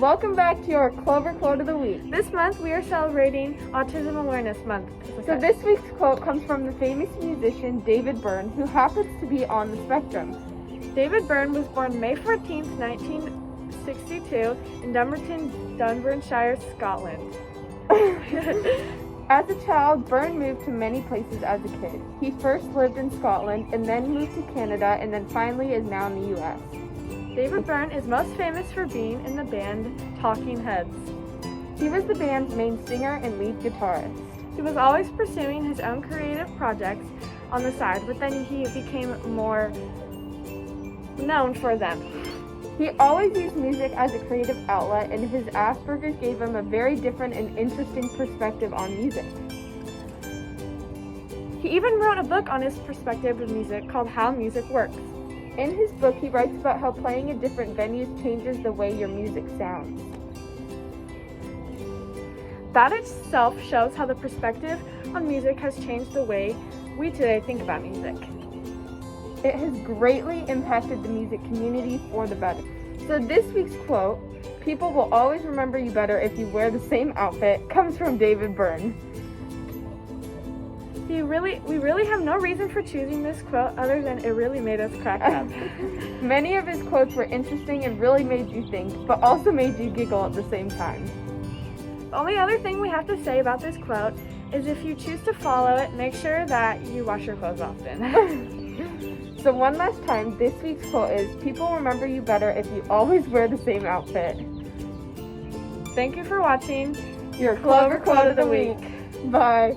Welcome back to your Clover Quote of the Week. This month we are celebrating Autism Awareness Month. So this week's quote comes from the famous musician David Byrne, who happens to be on the spectrum. David Byrne was born May 14th, 1962 in Dumbarton, Dunbartonshire, Scotland. As a child, Byrne moved to many places as a kid. He first lived in Scotland and then moved to Canada and then finally is now in the U.S. David Byrne is most famous for being in the band Talking Heads. He was the band's main singer and lead guitarist. He was always pursuing his own creative projects on the side, but then he became more known for them. He always used music as a creative outlet, and his Asperger's gave him a very different and interesting perspective on music. He even wrote a book on his perspective of music called How Music Works. In his book, he writes about how playing in different venues changes the way your music sounds. That itself shows how the perspective on music has changed the way we today think about music. It has greatly impacted the music community for the better. So this week's quote, "People will always remember you better if you wear the same outfit," comes from David Byrne. We really have no reason for choosing this quote other than it really made us crack up. Many of his quotes were interesting and really made you think, but also made you giggle at the same time. The only other thing we have to say about this quote is if you choose to follow it, make sure that you wash your clothes often. So one last time, this week's quote is, "People remember you better if you always wear the same outfit." Thank you for watching Your Clover Quote of the Week. Bye.